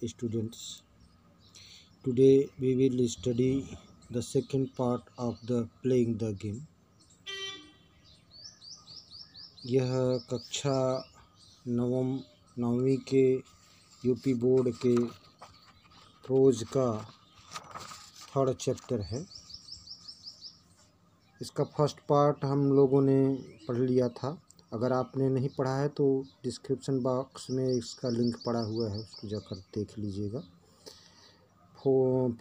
students. Today we will study the second part of the playing the game. यह कक्षा नौवीं के UP board के प्रोज का थर्ड चैप्टर है। इसका फर्स्ट पार्ट हम लोगों ने पढ़ लिया था। अगर आपने नहीं पढ़ा है तो डिस्क्रिप्शन बॉक्स में इसका लिंक पड़ा हुआ है, उसको जाकर देख लीजिएगा।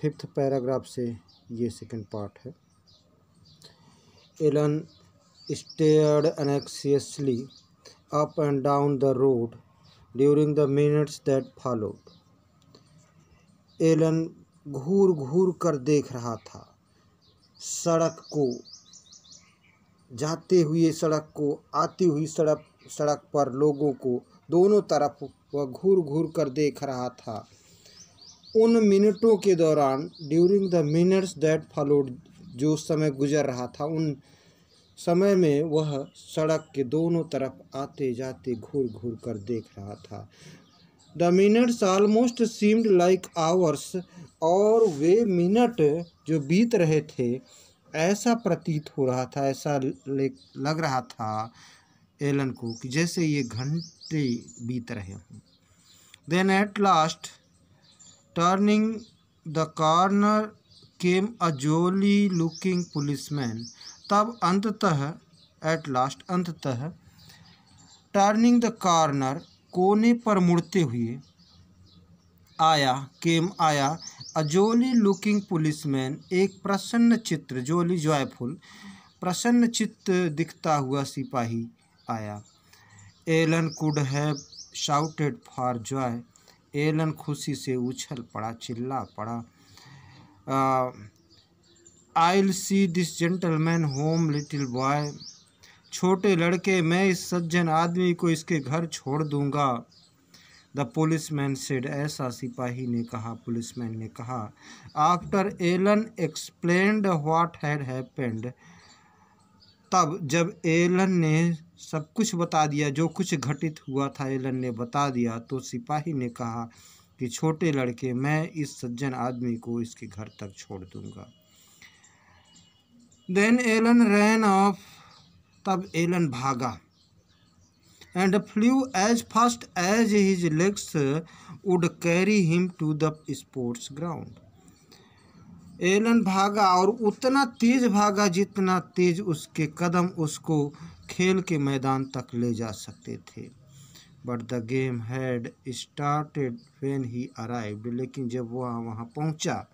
फिफ्थ पैराग्राफ से ये सेकंड पार्ट है। Alan stared anxiously up and down the road during the minutes that followed. Alan घूर घूर कर देख रहा था सड़क को, जाते हुए सड़क को, आती हुई सड़क पर लोगों को, दोनों तरफ वह घूर घूर कर देख रहा था। उन मिनटों के दौरान, during the minutes that followed, जो समय गुजर रहा था, उन समय में वह सड़क के दोनों तरफ आते जाते घूर घूर कर देख रहा था। The minutes almost seemed like ours, और वे मिनट जो बीत रहे थे ऐसा प्रतीत हो रहा था, ऐसा लग रहा था एलन को कि जैसे ये घंटे बीत रहे हों। Then at last turning the corner came a jolly looking policeman. तब अंततः, एट लास्ट अंततः, टर्निंग द कॉर्नर कोने पर मुड़ते हुए आया, केम आया, अ जोली लुकिंग पुलिसमैन, एक प्रसन्न चित्र, जोली जॉयफुल, प्रसन्न चित्त दिखता हुआ सिपाही आया। Alan could have shouted for joy, Alan खुशी से उछल पड़ा, चिल्ला पड़ा। I'll see this gentleman home, little boy. छोटे लड़के, मैं इस सज्जन आदमी को इसके घर छोड़ दूंगा। The policeman said, ऐसा सिपाही ने कहा, पुलिसमैन ने कहा। After Alan explained what had happened, तब जब एलन ने सब कुछ बता दिया, जो कुछ घटित हुआ था एलन ने बता दिया, तो सिपाही ने कहा कि छोटे लड़के, मैं इस सज्जन आदमी को इसके घर तक छोड़ दूंगा। Then Alan ran off, तब एलन भागा। And flew as fast as his legs would carry him to the sports ground. Alan भागा और उतना तेज भागा जितना तेज उसके कदम उसको खेल के मैदान तक ले जा सकते थे। But the game had started when he arrived. लेकिन जब वह वहाँ पहुँचा,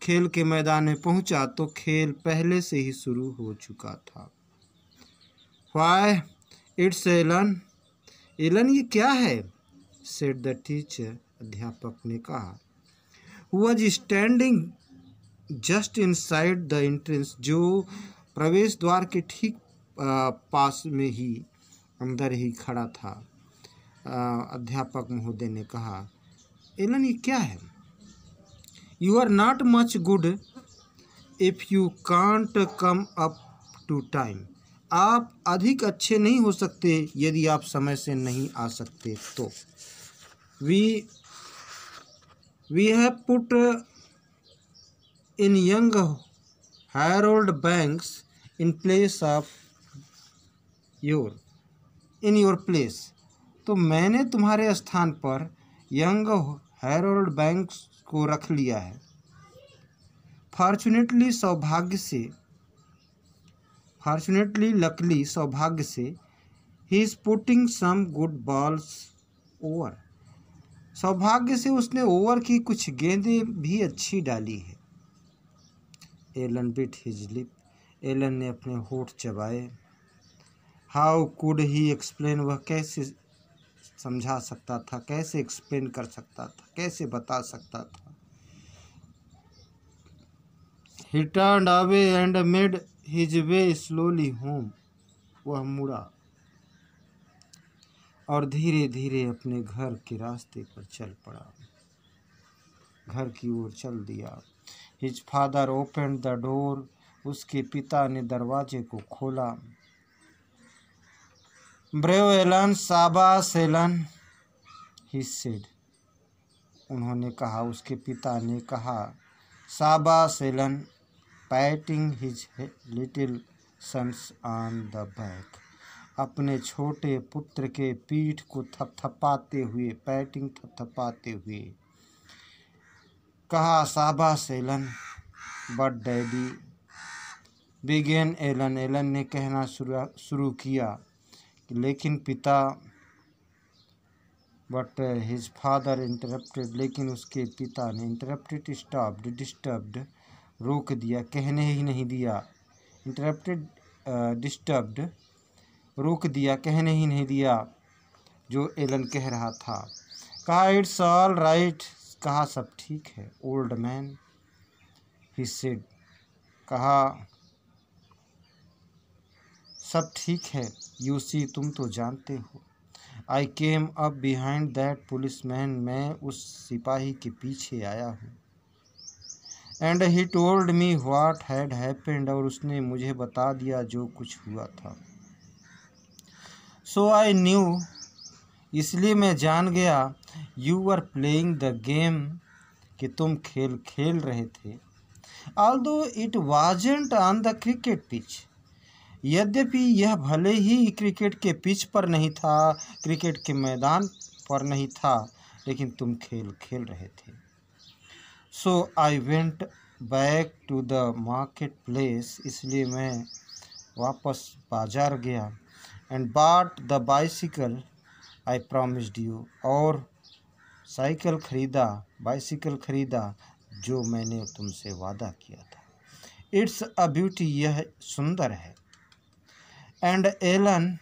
खेल के मैदान में पहुंचा, तो खेल पहले से ही शुरू हो चुका था। Why, it's Alan. एलन ये क्या है? said the teacher, अध्यापक ने कहा। Who was standing just inside the entrance, जो प्रवेश द्वार के ठीक पास में ही, अंदर ही खड़ा था। अध्यापक महोदय ने कहा, एलन ये क्या है? You are not much good if you can't come up to time. आप अधिक अच्छे नहीं हो सकते यदि आप समय से नहीं आ सकते तो। We have put in young Harold Banks in your place. तो मैंने तुम्हारे स्थान पर यंग हैरोल्ड बैंक्स को रख लिया है। फॉर्चुनेटली, लकली, सौभाग्य से, he is putting some good balls over, सौभाग्य से उसने ओवर की कुछ गेंदें भी अच्छी डाली है। Alan bit his lip, Alan ने अपने होठ चबाए। हाउ कुड ही एक्सप्लेन, वह कैसे समझा सकता था, कैसे एक्सप्लेन कर सकता था, कैसे बता सकता था। He turned away and made his way slowly home. वह मुड़ा और धीरे धीरे अपने घर के रास्ते पर चल पड़ा, घर की ओर चल दिया। His father opened the door. उसके पिता ने दरवाजे को खोला। Brave Alan, शाबाश एलन, he said. उन्होंने कहा, उसके पिता ने कहा, शाबाश Alan, patting his little son's on the back. अपने छोटे पुत्र के पीठ को थपथपाते हुए, पैटिंग थपथपाते हुए कहा, शाबाश Alan. But daddy began Alan, Alan ने कहना शुरू किया, लेकिन पिता, बट हिज फादर इंटरप्टेड, लेकिन उसके पिता ने इंटरप्टेड, स्टॉप्ड, डिस्टर्ब्ड, रोक दिया, कहने ही नहीं दिया। इंटरप्टेड, डिस्टर्ब्ड, रोक दिया, कहने ही नहीं दिया जो एलन कह रहा था। कहा, इट्स ऑल राइट, कहा सब ठीक है। ओल्ड मैन, ही सेड, कहा सब ठीक है। यू सी, तुम तो जानते हो। I came up behind that policeman, मैं उस सिपाही के पीछे आया हूँ। And he told me what had happened, और उसने मुझे बता दिया जो कुछ हुआ था। सो आई न्यू, इसलिए मैं जान गया, you are playing the game, कि तुम खेल खेल रहे थे। Although it wasn't on the cricket pitch, यद्यपि यह भले ही क्रिकेट के पिच पर नहीं था, क्रिकेट के मैदान पर नहीं था, लेकिन तुम खेल खेल रहे थे। So I went back to the market place, इसलिए मैं वापस बाजार गया। And bought the bicycle I promised you, और साइकिल खरीदा, बाइसिकल खरीदा जो मैंने तुमसे वादा किया था। इट्स अ ब्यूटी, यह सुंदर है। And Alan,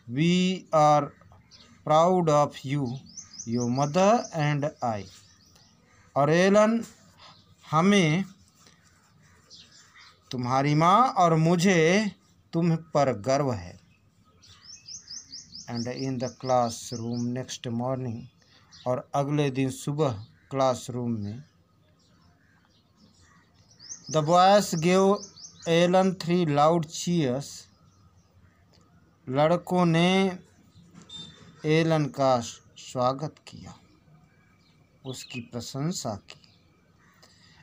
we are proud of you, your mother and I, और एलन, हमें, तुम्हारी माँ और मुझे तुम पर गर्व है। And in the classroom next morning, और अगले दिन सुबह क्लासरूम में, the boys gave Alan 3 loud cheers, लड़कों ने एलन का स्वागत किया, उसकी प्रशंसा की।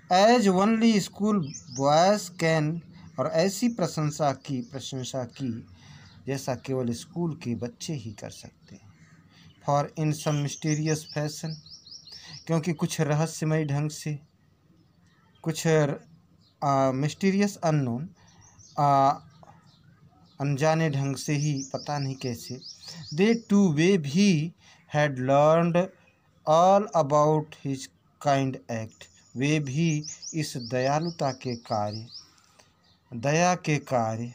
As only school boys can, और ऐसी प्रशंसा की जैसा केवल स्कूल के बच्चे ही कर सकते हैं। For in some mysterious fashion, क्योंकि कुछ रहस्यमय ढंग से, कुछ मिस्टीरियस अननोन, अनजाने ढंग से ही, पता नहीं कैसे, दे टू, वे भी had learned all about his kind act, वे भी इस दयालुता के कार्य, दया के कार्य,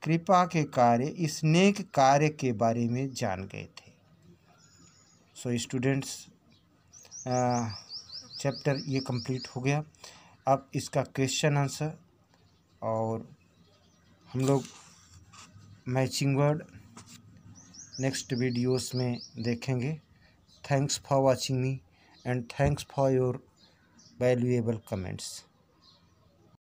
कृपा के कार्य, इस नेक कार्य के बारे में जान गए थे। सो स्टूडेंट्स, चैप्टर ये कंप्लीट हो गया। अब इसका क्वेश्चन आंसर और हम लोग मैचिंग वर्ड नेक्स्ट वीडियोस में देखेंगे। Thanks for watching me and thanks for your valuable comments.